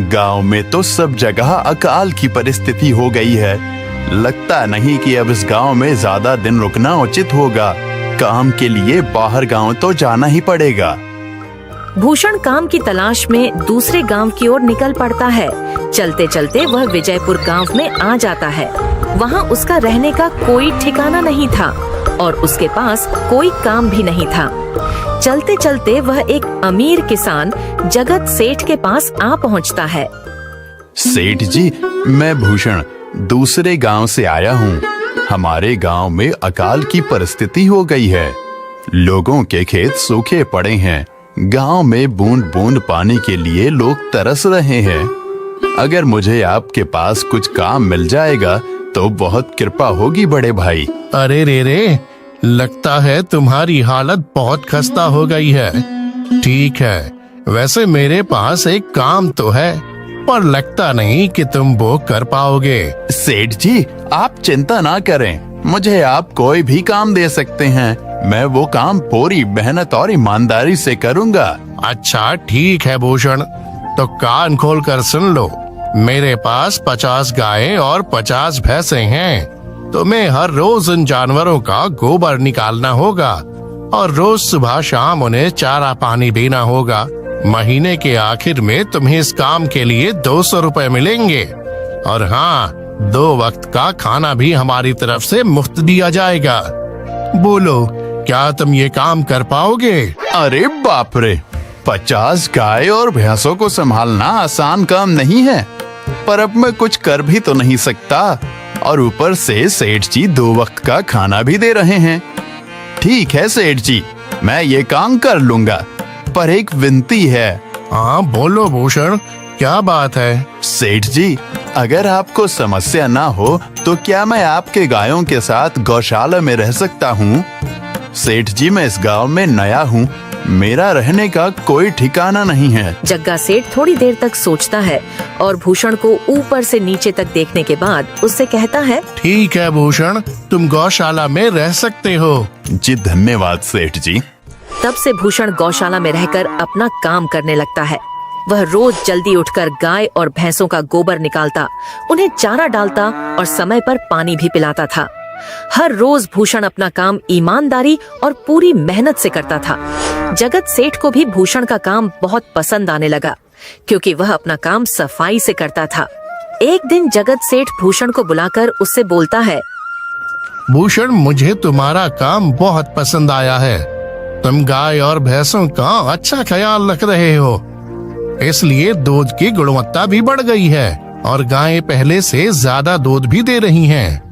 गांव में तो सब जगह अकाल की परिस्थिति हो गई है। लगता नहीं कि अब इस गांव में ज्यादा दिन रुकना उचित होगा। काम के लिए बाहर गांव तो जाना ही पड़ेगा। भूषण काम की तलाश में दूसरे गांव की ओर निकल पड़ता है। चलते चलते वह विजयपुर गांव में आ जाता है। वहां उसका रहने का कोई ठिकाना नहीं था और उसके पास कोई काम भी नहीं था। चलते चलते वह एक अमीर किसान जगत सेठ के पास आ पहुंचता है। सेठ जी, मैं भूषण दूसरे गांव से आया हूँ। हमारे गांव में अकाल की परिस्थिति हो गई है। लोगों के खेत सूखे पड़े हैं। गांव में बूंद बूंद पानी के लिए लोग तरस रहे हैं। अगर मुझे आपके पास कुछ काम मिल जाएगा तो बहुत कृपा होगी बड़े भाई। अरे रे, लगता है तुम्हारी हालत बहुत खस्ता हो गई है। ठीक है, वैसे मेरे पास एक काम तो है, पर लगता नहीं कि तुम वो कर पाओगे। सेठ जी, आप चिंता ना करें। मुझे आप कोई भी काम दे सकते हैं। मैं वो काम पूरी मेहनत और ईमानदारी से करूंगा। अच्छा ठीक है भूषण, तो कान खोल कर सुन लो। मेरे पास 50 गायें और 50 भैंसें हैं। तुम्हें हर रोज उन जानवरों का गोबर निकालना होगा और रोज सुबह शाम उन्हें चारा पानी देना होगा। महीने के आखिर में तुम्हें इस काम के लिए 200 रुपए मिलेंगे। और हाँ, 2 वक्त का खाना भी हमारी तरफ से मुफ्त दिया जाएगा। बोलो, क्या तुम ये काम कर पाओगे? अरे बाप रे, 50 गाय और भैंसों को संभालना आसान काम नहीं है। पर अब मैं कुछ कर भी तो नहीं सकता, और ऊपर से सेठ जी 2 वक्त का खाना भी दे रहे हैं। ठीक है सेठ जी, मैं ये काम कर लूंगा, पर एक विनती है। हाँ बोलो भूषण, क्या बात है? सेठ जी, अगर आपको समस्या ना हो तो क्या मैं आपके गायों के साथ गौशाला में रह सकता हूँ? सेठ जी, मैं इस गांव में नया हूँ। मेरा रहने का कोई ठिकाना नहीं है। जग्गा सेठ थोड़ी देर तक सोचता है और भूषण को ऊपर से नीचे तक देखने के बाद उससे कहता है, ठीक है भूषण, तुम गौशाला में रह सकते हो। जी धन्यवाद सेठ जी। तब से भूषण गौशाला में रहकर अपना काम करने लगता है। वह रोज जल्दी उठकर गाय और भैंसों का गोबर निकालता, उन्हें चारा डालता और समय पर पानी भी पिलाता था। हर रोज भूषण अपना काम ईमानदारी और पूरी मेहनत से करता था। जगत सेठ को भी भूषण का काम बहुत पसंद आने लगा, क्योंकि वह अपना काम सफाई से करता था। एक दिन जगत सेठ भूषण को बुलाकर उससे बोलता है, भूषण, मुझे तुम्हारा काम बहुत पसंद आया है। तुम गाय और भैंसों का अच्छा ख्याल रख रहे हो, इसलिए दूध की गुणवत्ता भी बढ़ गई है और गायें पहले से ज्यादा दूध भी दे रही हैं।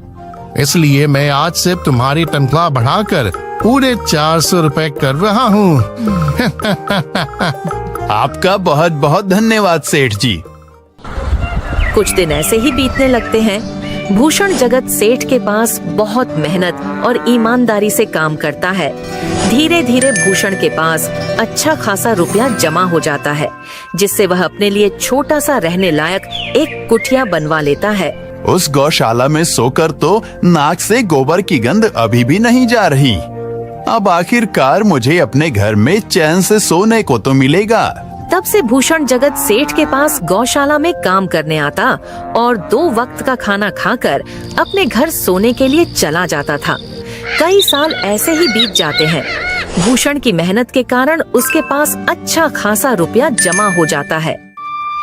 इसलिए मैं आज से तुम्हारी तनख्वाह बढ़ाकर पूरे 400 रुपए कर रहा हूँ। आपका बहुत बहुत धन्यवाद सेठ जी। कुछ दिन ऐसे ही बीतने लगते हैं। भूषण जगत सेठ के पास बहुत मेहनत और ईमानदारी से काम करता है। धीरे धीरे भूषण के पास अच्छा खासा रुपया जमा हो जाता है, जिससे वह अपने लिए छोटा सा रहने लायक एक कुटिया बनवा लेता है। उस गौशाला में सोकर तो नाक से गोबर की गंध अभी भी नहीं जा रही। अब आखिरकार मुझे अपने घर में चैन से सोने को तो मिलेगा। तब से भूषण जगत सेठ के पास गौशाला में काम करने आता और 2 वक्त का खाना खाकर अपने घर सोने के लिए चला जाता था। कई साल ऐसे ही बीत जाते हैं। भूषण की मेहनत के कारण उसके पास अच्छा खासा रुपया जमा हो जाता है।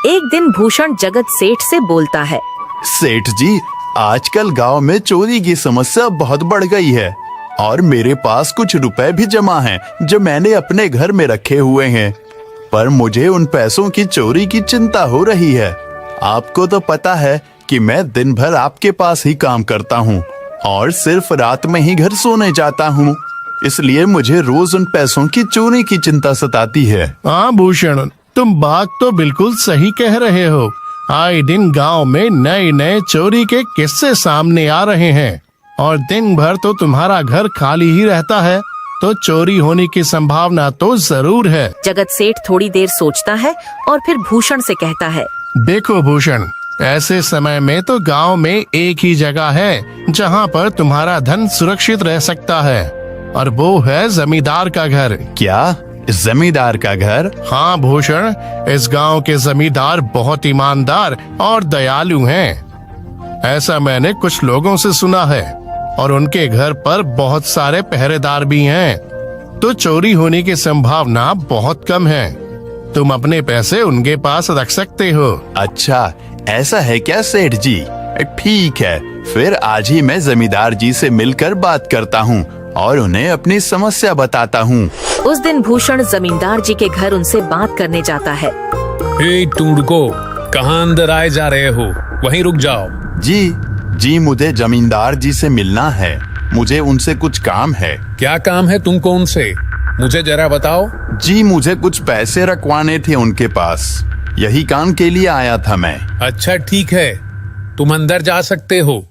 एक दिन भूषण जगत सेठ से बोलता है, सेठ जी, आजकल गांव में चोरी की समस्या बहुत बढ़ गई है और मेरे पास कुछ रुपए भी जमा हैं जो मैंने अपने घर में रखे हुए हैं, पर मुझे उन पैसों की चोरी की चिंता हो रही है। आपको तो पता है कि मैं दिन भर आपके पास ही काम करता हूँ और सिर्फ रात में ही घर सोने जाता हूँ, इसलिए मुझे रोज उन पैसों की चोरी की चिंता सताती है। हाँ भूषण, तुम बात तो बिल्कुल सही कह रहे हो। आए दिन गांव में नए नए चोरी के किस्से सामने आ रहे हैं और दिन भर तो तुम्हारा घर खाली ही रहता है, तो चोरी होने की संभावना तो जरूर है। जगत सेठ थोड़ी देर सोचता है और फिर भूषण से कहता है, देखो भूषण, ऐसे समय में तो गांव में एक ही जगह है जहां पर तुम्हारा धन सुरक्षित रह सकता है, और वो है जमींदार का घर। क्या जमींदार का घर? हाँ भूषण, इस गांव के जमींदार बहुत ईमानदार और दयालु हैं। ऐसा मैंने कुछ लोगों से सुना है और उनके घर पर बहुत सारे पहरेदार भी हैं, तो चोरी होने की संभावना बहुत कम है। तुम अपने पैसे उनके पास रख सकते हो। अच्छा, ऐसा है क्या सेठ जी? ठीक है, फिर आज ही मैं जमींदार जी से मिलकर बात करता हूँ और उन्हें अपनी समस्या बताता हूँ। उस दिन भूषण जमींदार जी के घर उनसे बात करने जाता है। हे तुम रुको, कहाँ अंदर आए जा रहे हो? वहीं रुक जाओ। जी, मुझे जमींदार जी से मिलना है। मुझे उनसे कुछ काम है। क्या काम है तुमको उनसे? मुझे जरा बताओ। जी, मुझे कुछ पैसे रखवाने थे उनके पास, यही काम के लिए आया था मैं। अच्छा ठीक है, तुम अंदर जा सकते हो।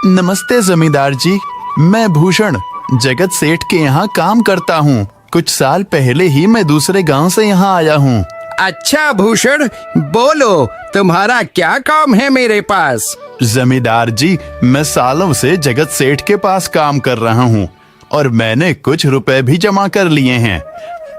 नमस्ते जमींदार जी, मैं भूषण जगत सेठ के यहाँ काम करता हूँ। कुछ साल पहले ही मैं दूसरे गांव से यहाँ आया हूँ। अच्छा भूषण, बोलो तुम्हारा क्या काम है मेरे पास? जमींदार जी, मैं सालों से जगत सेठ के पास काम कर रहा हूँ और मैंने कुछ रुपए भी जमा कर लिए हैं।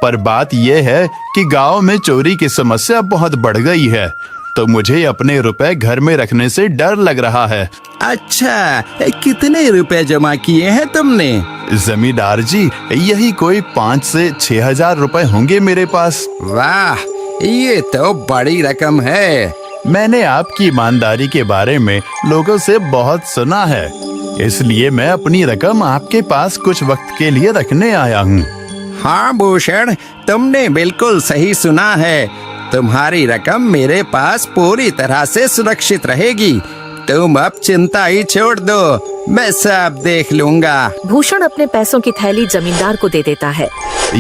पर बात यह है कि गांव में चोरी की समस्या बहुत बढ़ गई है, तो मुझे अपने रुपए घर में रखने से डर लग रहा है। अच्छा, कितने रुपए जमा किए हैं तुमने? जमींदार जी, यही कोई 5 से 6 हजार रुपए होंगे मेरे पास। वाह, ये तो बड़ी रकम है। मैंने आपकी ईमानदारी के बारे में लोगों से बहुत सुना है, इसलिए मैं अपनी रकम आपके पास कुछ वक्त के लिए रखने आया हूँ। हाँ भूषण, तुमने बिल्कुल सही सुना है। तुम्हारी रकम मेरे पास पूरी तरह से सुरक्षित रहेगी। तुम अब चिंता ही छोड़ दो, मैं सब देख लूंगा। भूषण अपने पैसों की थैली जमींदार को दे देता है।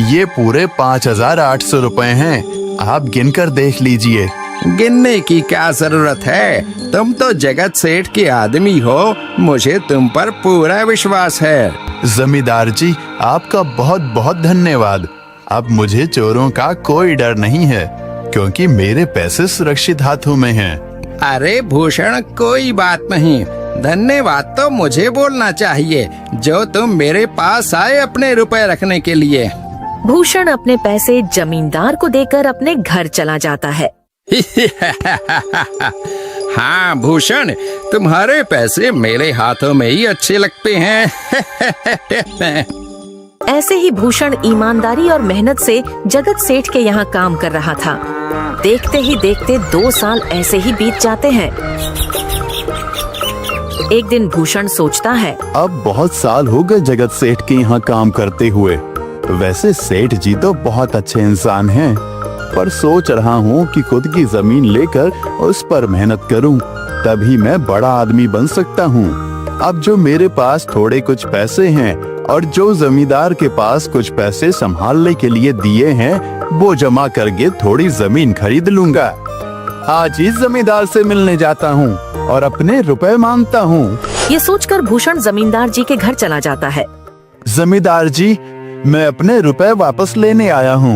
ये पूरे 5,800 रुपए हैं, आप गिनकर देख लीजिए। गिनने की क्या जरूरत है? तुम तो जगत सेठ के आदमी हो, मुझे तुम पर पूरा विश्वास है। जमींदार जी, आपका बहुत बहुत धन्यवाद। अब मुझे चोरों का कोई डर नहीं है, क्योंकि मेरे पैसे सुरक्षित हाथों में हैं। अरे भूषण, कोई बात नहीं, धन्यवाद तो मुझे बोलना चाहिए, जो तुम मेरे पास आए अपने रुपए रखने के लिए। भूषण अपने पैसे जमींदार को देकर अपने घर चला जाता है। हाँ भूषण, तुम्हारे पैसे मेरे हाथों में ही अच्छे लगते हैं। ऐसे ही भूषण ईमानदारी और मेहनत से जगत सेठ के यहाँ काम कर रहा था। देखते ही देखते 2 साल ऐसे ही बीत जाते हैं। एक दिन भूषण सोचता है, अब बहुत साल हो गए जगत सेठ के यहाँ काम करते हुए। वैसे सेठ जी तो बहुत अच्छे इंसान हैं, पर सोच रहा हूँ कि खुद की जमीन लेकर उस पर मेहनत करूँ, तभी मैं बड़ा आदमी बन सकता हूँ। अब जो मेरे पास थोड़े कुछ पैसे हैं और जो जमींदार के पास कुछ पैसे संभालने के लिए दिए हैं, वो जमा करके थोड़ी जमीन खरीद लूंगा। आज ही जमींदार से मिलने जाता हूँ और अपने रुपए मांगता हूँ। ये सोचकर भूषण जमींदार जी के घर चला जाता है। जमींदार जी, मैं अपने रुपए वापस लेने आया हूँ।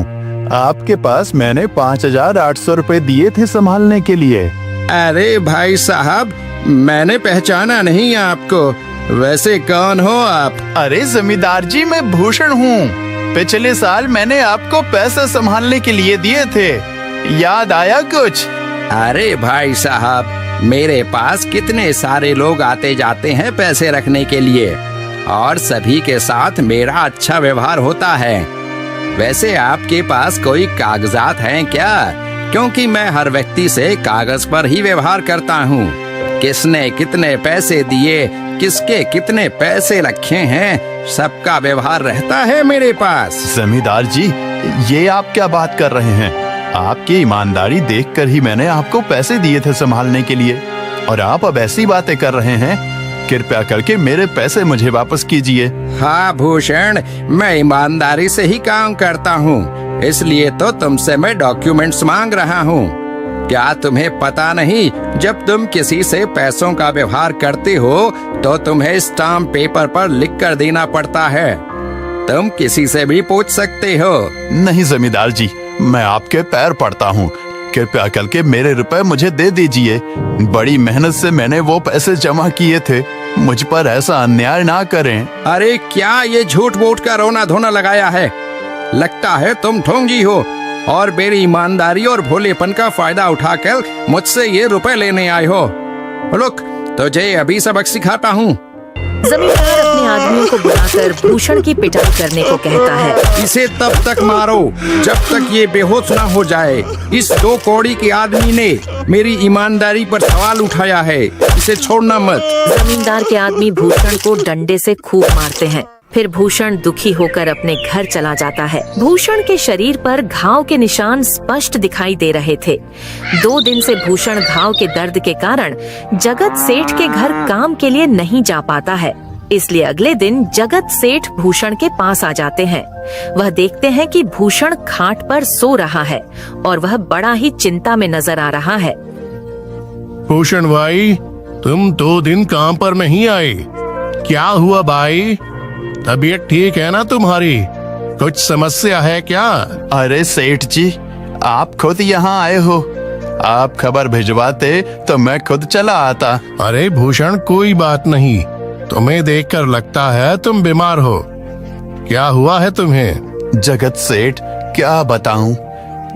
आपके पास मैंने 5,800 रुपए दिए थे संभालने के लिए। अरे भाई साहब, मैंने पहचाना नहीं आपको, वैसे कौन हो आप? अरे जमींदार जी, मैं भूषण हूँ। पिछले साल मैंने आपको पैसे संभालने के लिए दिए थे, याद आया कुछ? अरे भाई साहब, मेरे पास कितने सारे लोग आते जाते हैं पैसे रखने के लिए, और सभी के साथ मेरा अच्छा व्यवहार होता है। वैसे आपके पास कोई कागजात हैं क्या? क्योंकि मैं हर व्यक्ति से कागज पर ही व्यवहार करता हूँ। किसने कितने पैसे दिए, किसके कितने पैसे रखे हैं, सबका व्यवहार रहता है मेरे पास। जमींदार जी, ये आप क्या बात कर रहे हैं? आपकी ईमानदारी देखकर ही मैंने आपको पैसे दिए थे संभालने के लिए, और आप अब ऐसी बातें कर रहे हैं। कृपया करके मेरे पैसे मुझे वापस कीजिए। हाँ भूषण, मैं ईमानदारी से ही काम करता हूँ, इसलिए तो तुमसे मैं डॉक्यूमेंट्स मांग रहा हूँ। क्या तुम्हें पता नहीं, जब तुम किसी से पैसों का व्यवहार करते हो तो तुम्हें स्टाम्प पेपर पर लिख कर देना पड़ता है। तुम किसी से भी पूछ सकते हो। नहीं जमींदार जी, मैं आपके पैर पड़ता हूँ, कृपया करके मेरे रुपए मुझे दे दीजिए। बड़ी मेहनत से मैंने वो पैसे जमा किए थे, मुझ पर ऐसा अन्याय ना करें। अरे क्या ये झूठ मूठ का रोना धोना लगाया है? लगता है तुम ढोंगी हो और मेरी ईमानदारी और भोलेपन का फायदा उठाकर मुझसे ये रुपए लेने आए हो। रुक, तुझे अभी सबक सिखाता हूँ। जमींदार अपने आदमियों को बुलाकर भूषण की पिटाई करने को कहता है। इसे तब तक मारो जब तक ये बेहोश ना हो जाए। इस 2 कौड़ी के आदमी ने मेरी ईमानदारी पर सवाल उठाया है, इसे छोड़ना मत। जमींदार के आदमी भूषण को डंडे से खूब मारते हैं। फिर भूषण दुखी होकर अपने घर चला जाता है। भूषण के शरीर पर घाव के निशान स्पष्ट दिखाई दे रहे थे। 2 दिन से भूषण घाव के दर्द के कारण जगत सेठ के घर काम के लिए नहीं जा पाता है। इसलिए अगले दिन जगत सेठ भूषण के पास आ जाते हैं। वह देखते हैं कि भूषण खाट पर सो रहा है और वह बड़ा ही चिंता में नजर आ रहा है। भूषण भाई, तुम 2 दिन काम पर नहीं आए, क्या हुआ भाई? तबीयत ठीक है ना तुम्हारी? कुछ समस्या है क्या? अरे सेठ जी, आप खुद यहाँ आए हो। आप खबर भिजवाते तो मैं खुद चला आता। अरे भूषण, कोई बात नहीं, तुम्हें देखकर लगता है तुम बीमार हो। क्या हुआ है तुम्हें? जगत सेठ, क्या बताऊं,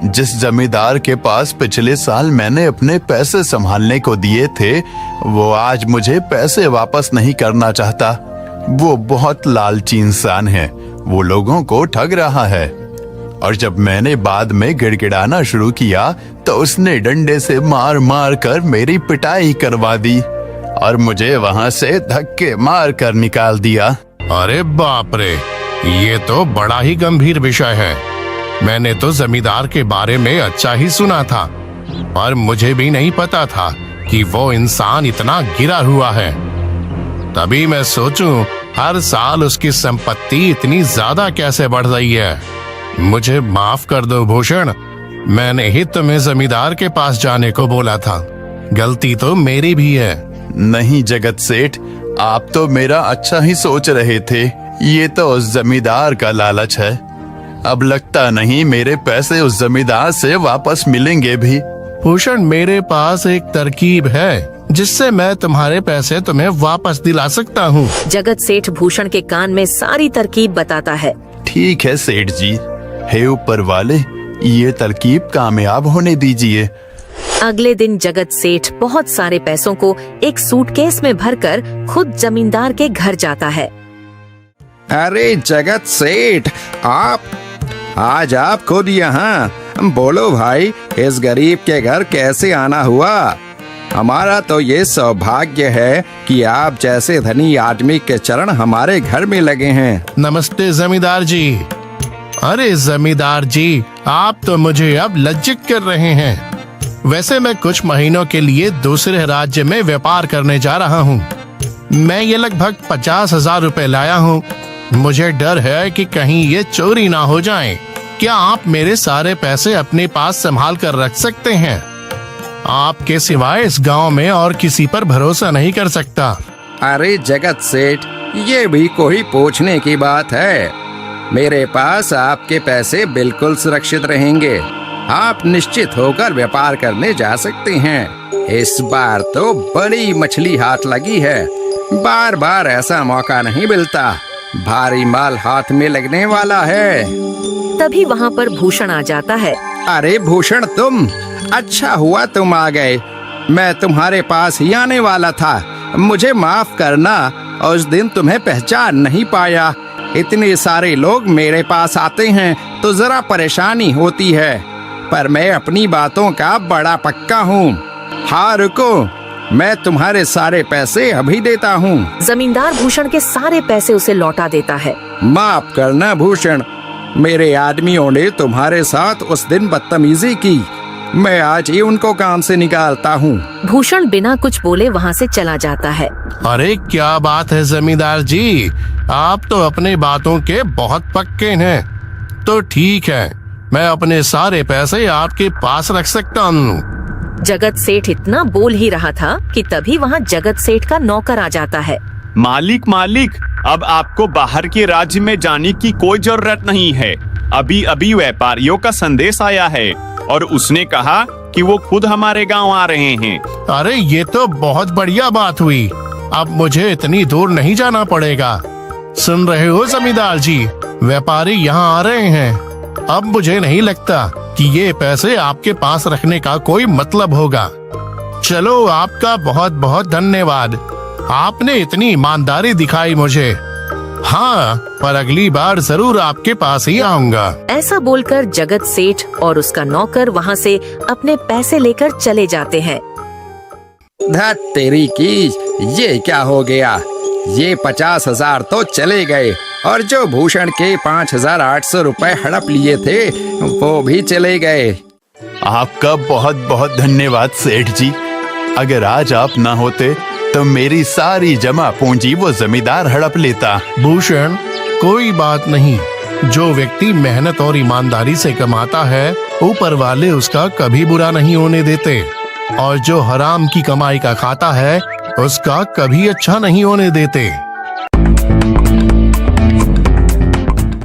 जिस जमींदार के पास पिछले साल मैंने अपने पैसे संभालने को दिए थे, वो आज मुझे पैसे वापस नहीं करना चाहता। वो बहुत लालची इंसान है, वो लोगों को ठग रहा है। और जब मैंने बाद में गिड़गिड़ाना शुरू किया तो उसने डंडे से मार मार कर मेरी पिटाई करवा दी और मुझे वहां से धक्के मार कर निकाल दिया। अरे बाप रे, ये तो बड़ा ही गंभीर विषय है। मैंने तो जमींदार के बारे में अच्छा ही सुना था, पर मुझे भी नहीं पता था कि वो इंसान इतना गिरा हुआ है। तभी मैं सोचूं, हर साल उसकी संपत्ति इतनी ज्यादा कैसे बढ़ रही है। मुझे माफ कर दो भूषण, मैंने ही तुम्हें जमींदार के पास जाने को बोला था। गलती तो मेरी भी है। नहीं जगत सेठ, आप तो मेरा अच्छा ही सोच रहे थे। ये तो उस जमींदार का लालच है। अब लगता नहीं मेरे पैसे उस जमींदार से वापस मिलेंगे भी। भूषण, मेरे पास एक तरकीब है जिससे मैं तुम्हारे पैसे तुम्हें वापस दिला सकता हूँ। जगत सेठ भूषण के कान में सारी तरकीब बताता है। ठीक है सेठ जी, हे ऊपर वाले, ये तरकीब कामयाब होने दीजिए। अगले दिन जगत सेठ बहुत सारे पैसों को एक सूटकेस में भरकर खुद जमींदार के घर जाता है। अरे जगत सेठ, आज आप खुद यहाँ? बोलो भाई, इस गरीब के घर कैसे आना हुआ? हमारा तो ये सौभाग्य है कि आप जैसे धनी आदमी के चरण हमारे घर में लगे हैं। नमस्ते जमींदार जी। अरे जमींदार जी, आप तो मुझे अब लज्जित कर रहे हैं। वैसे मैं कुछ महीनों के लिए दूसरे राज्य में व्यापार करने जा रहा हूँ। मैं ये लगभग 50,000 रुपए लाया हूँ। मुझे डर है कि कहीं ये चोरी ना हो जाए। क्या आप मेरे सारे पैसे अपने पास संभाल कर रख सकते हैं? आपके सिवाय इस गांव में और किसी पर भरोसा नहीं कर सकता। अरे जगत सेठ, ये भी कोई पूछने की बात है? मेरे पास आपके पैसे बिल्कुल सुरक्षित रहेंगे। आप निश्चित होकर व्यापार करने जा सकते हैं। इस बार तो बड़ी मछली हाथ लगी है। बार बार ऐसा मौका नहीं मिलता। भारी माल हाथ में लगने वाला है। तभी वहाँ पर भूषण आ जाता है। अरे भूषण, तुम? अच्छा हुआ तुम आ गए। मैं तुम्हारे पास ही आने वाला था। मुझे माफ करना, उस दिन तुम्हें पहचान नहीं पाया। इतने सारे लोग मेरे पास आते हैं तो जरा परेशानी होती है, पर मैं अपनी बातों का बड़ा पक्का हूँ। हाँ रुको, मैं तुम्हारे सारे पैसे अभी देता हूँ। जमींदार भूषण के सारे पैसे उसे लौटा देता है। माफ करना भूषण, मेरे आदमियों ने तुम्हारे साथ उस दिन बदतमीजी की। मैं आज ही उनको काम से निकालता हूँ। भूषण बिना कुछ बोले वहाँ से चला जाता है। अरे क्या बात है जमींदार जी, आप तो अपने बातों के बहुत पक्के हैं। तो ठीक है, मैं अपने सारे पैसे आपके पास रख सकता हूँ। जगत सेठ इतना बोल ही रहा था कि तभी वहाँ जगत सेठ का नौकर आ जाता है। मालिक, अब आपको बाहर के राज्य में जाने की कोई जरूरत नहीं है। अभी अभी व्यापारियों का संदेश आया है और उसने कहा कि वो खुद हमारे गांव आ रहे हैं। अरे ये तो बहुत बढ़िया बात हुई। अब मुझे इतनी दूर नहीं जाना पड़ेगा। सुन रहे हो जमींदार जी, व्यापारी यहाँ आ रहे हैं। अब मुझे नहीं लगता कि ये पैसे आपके पास रखने का कोई मतलब होगा। चलो, आपका बहुत बहुत धन्यवाद। आपने इतनी ईमानदारी दिखाई मुझे। हाँ, पर अगली बार जरूर आपके पास ही आऊंगा। ऐसा बोलकर जगत सेठ और उसका नौकर वहाँ से अपने पैसे लेकर चले जाते हैं। धत तेरी की, ये क्या हो गया? ये 50,000 तो चले गए और जो भूषण के 5,800 रुपए हड़प लिए थे वो भी चले गए। आपका बहुत बहुत धन्यवाद सेठ जी। अगर आज आप ना होते तो मेरी सारी जमा पूंजी वो जमींदार हड़प लेता। भूषण, कोई बात नहीं। जो व्यक्ति मेहनत और ईमानदारी से कमाता है, ऊपर वाले उसका कभी बुरा नहीं होने देते, और जो हराम की कमाई का खाता है उसका कभी अच्छा नहीं होने देते।